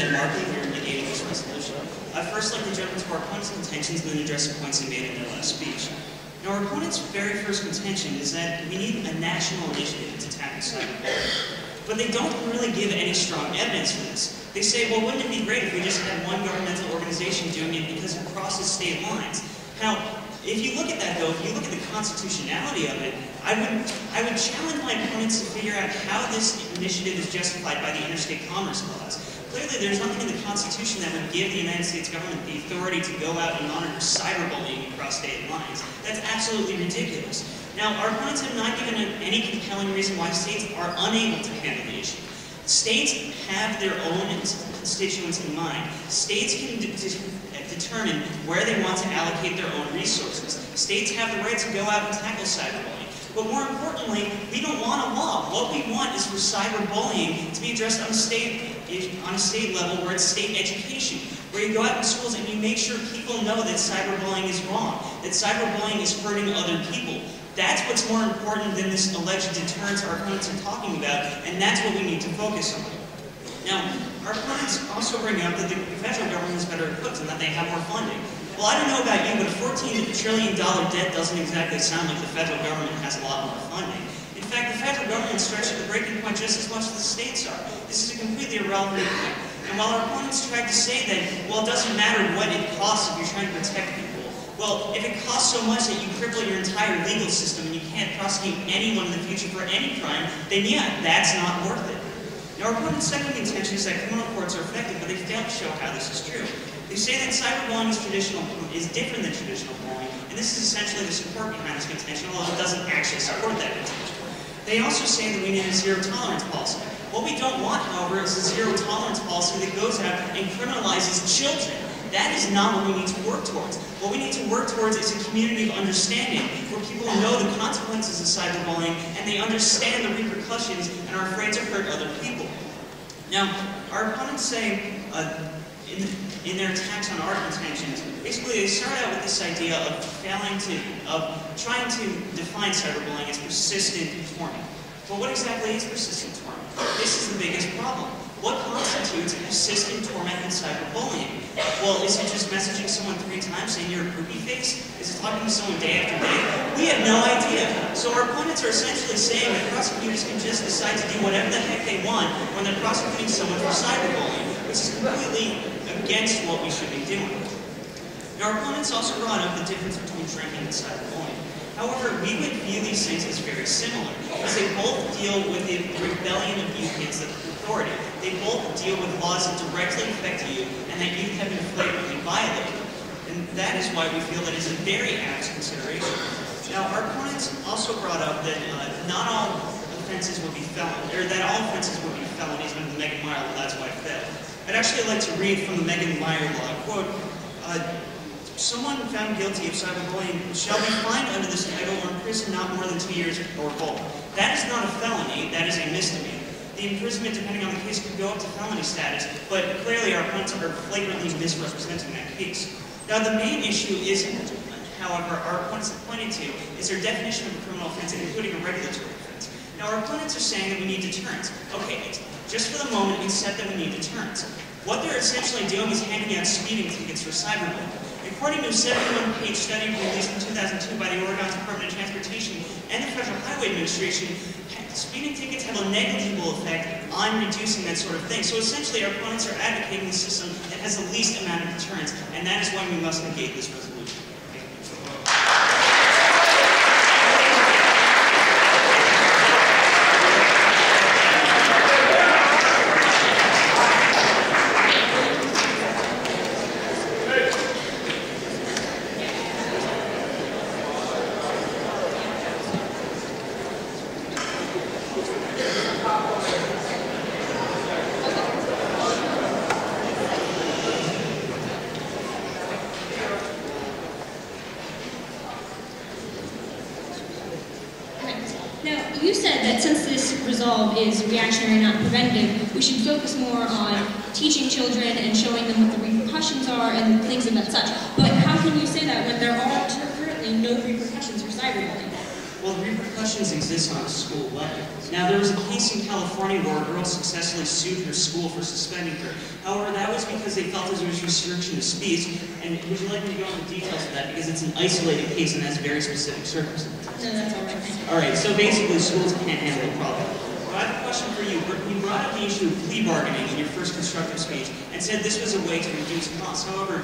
Ben Markey here negating this resolution. I'd first like to jump into our opponent's contentions and then address the points they made in their last speech. Now, our opponent's very first contention is that we need a national initiative to tackle cyberbullying. But they don't really give any strong evidence for this. They say, well, wouldn't it be great if we just had one governmental organization doing it because it crosses state lines? Now, if you look at that, though, if you look at the constitutionality of it, I would challenge my opponents to figure out how this initiative is justified by the Interstate Commerce Clause. Clearly, there's nothing in the Constitution that would give the United States government the authority to go out and monitor cyberbullying across state lines. That's absolutely ridiculous. Now, our opponents have not given any compelling reason why states are unable to handle the issue. States have their own constituents in mind. States can determine where they want to allocate their own resources. States have the right to go out and tackle cyberbullying. But more importantly, we don't want a law. What we want is for cyberbullying to be addressed on a state level where it's state education, where you go out in schools and you make sure people know that cyberbullying is wrong, that cyberbullying is hurting other people. That's what's more important than this alleged deterrence our opponents are talking about, and that's what we need to focus on. Now, our opponents also bring up that the federal government is better equipped and that they have more funding. Well, I don't know about you, but a $14 trillion debt doesn't exactly sound like the federal government has a lot more funding. In fact, the federal government is stretched at the breaking point just as much as the states are. This is a completely irrelevant point. And while our opponents tried to say that, well, it doesn't matter what it costs if you're trying to protect people, well, if it costs so much that you cripple your entire legal system and you can't prosecute anyone in the future for any crime, then yeah, that's not worth it. Now, our opponent's second contention is that criminal courts are effective, but they fail to show how this is true. They say that cyberbullying is different than traditional bullying, and this is essentially the support behind this contention, although it doesn't actually support that contention. They also say that we need a zero-tolerance policy. What we don't want, however, is a zero-tolerance policy that goes out and criminalizes children. That is not what we need to work towards. What we need to work towards is a community of understanding, where people know the consequences of cyberbullying, and they understand the repercussions and are afraid to hurt other people. Now, our opponents say, in their attacks on our contentions, basically they start out with this idea of trying to define cyberbullying as persistent torment. But what exactly is persistent torment? This is the biggest problem. What constitutes persistent torment in cyberbullying? Well, is it just messaging someone 3 times saying you're a poopy face? Is it talking to someone day after day? We have no idea. So our opponents are essentially saying that prosecutors can just decide to do whatever the heck they want when they're prosecuting someone for cyberbullying, which is completely against what we should be doing. Now, our opponents also brought up the difference between drinking and cyberbullying. However, we would view these things as very similar, because they both deal with the rebellion of youth against authority. They both deal with laws that directly affect you and that youth have been flagrantly violated. And that is why we feel that it's a very apt consideration. Now, our opponents also brought up that not all offenses would be felonies, or that all offenses would be felonies under the Megan-Meyer law. That's why it failed. I'd actually like to read from the Megan-Meyer law. Quote, someone found guilty of cyberbullying shall be fined under this title or imprisoned not more than 2 years or both. That is not a felony, that is a misdemeanor. The imprisonment, depending on the case, could go up to felony status, but clearly our opponents are flagrantly misrepresenting that case. Now, the main issue isn't, however, our opponents have pointed to, is their definition of a criminal offense, including a regulatory offense. Now, our opponents are saying that we need deterrence. Okay, just for the moment, accept that we need deterrence. What they're essentially doing is handing out speeding tickets for cyberbullying. According to a 71-page study released in 2002 by the Oregon Department of Transportation and the Federal Highway Administration, speeding tickets have a negligible effect on reducing that sort of thing. So essentially, our opponents are advocating a system that has the least amount of deterrence, and that is why we must negate this resolution. You said that since this resolve is reactionary, not preventative, we should focus more on teaching children and showing them what the repercussions are and things of that such. But how can you say that when there are currently no repercussions for cyberbullying? Well, repercussions exist on a school level. Now, there was a case in California where a girl successfully sued her school for suspending her. However, that was because they felt there was restriction of speech. And would you like me to go into details of that? Because it's an isolated case and has very specific circumstances. No, that's all right. Thank you. All right, so basically schools can't handle the problem. Well, I have a question for you. You brought up the issue of plea bargaining in your first constructive speech and said this was a way to reduce costs. However,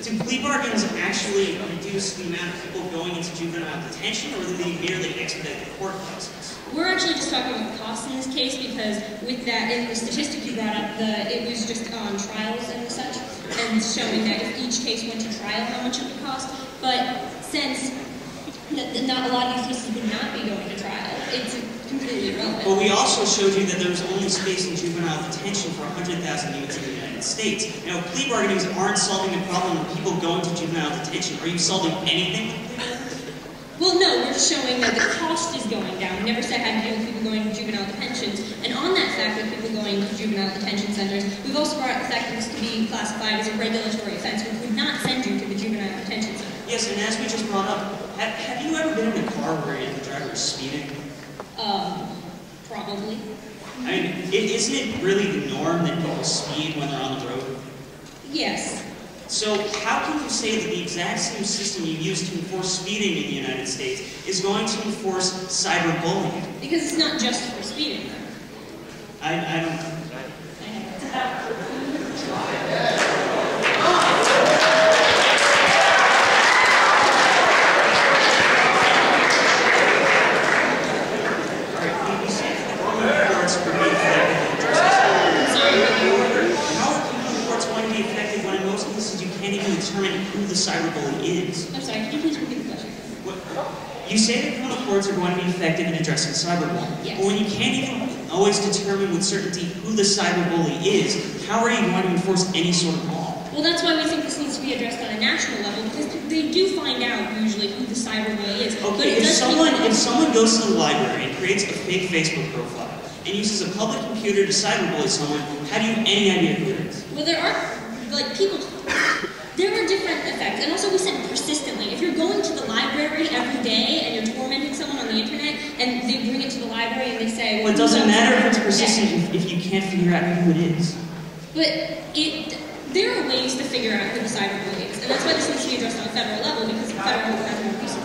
do plea bargains actually reduce the amount of people going into juvenile detention, or do they merely expedite the court process? We're actually just talking about costs in this case because with that, in the statistic you brought up, it was just on trials and such, and showing that if each case went to trial, how much it would cost. But since not a lot of these cases would not be going to trial, it's completely irrelevant. But we also showed you that there's only space in juvenile detention for 100,000 units in the United States. Now, plea bargainings aren't solving the problem of people going to juvenile detention. Are you solving anything with plea bargainings? Well, no, we're just showing that the cost is going down. We never said how to deal with people going to juvenile detentions. And on that fact of people going to juvenile detention centers, we've also brought up the fact that this could be classified as a regulatory offense, which would not send you to the juvenile detention center. Yes, and as we just brought up, have you ever been in a car where the driver is speeding? Probably. I mean, isn't it really the norm that people speed when they're on the road? Yes. So how can you say that the exact same system you use to enforce speeding in the United States is going to enforce cyberbullying? Because it's not just for speeding. I don't know. Who the cyberbully is. I'm sorry, can you please repeat the question? You say that criminal courts are going to be effective in addressing cyberbullying. Yes. But when you can't even always determine with certainty who the cyberbully is, how are you going to enforce any sort of law? Well, that's why we think this needs to be addressed on a national level, because they do find out usually who the cyberbully is. Okay, if someone goes to the library and creates a fake Facebook profile and uses a public computer to cyberbully someone, have you any idea who it is? Well, there are, people... There are different effects, and also we said persistently. If you're going to the library every day and you're tormenting someone on the internet, and they bring it to the library and they say... Well, it doesn't matter if it's persistent if you can't figure out who it is. But there are ways to figure out who the cyberbully is, and that's why this needs to be addressed on a federal level, because the federal level has more resources.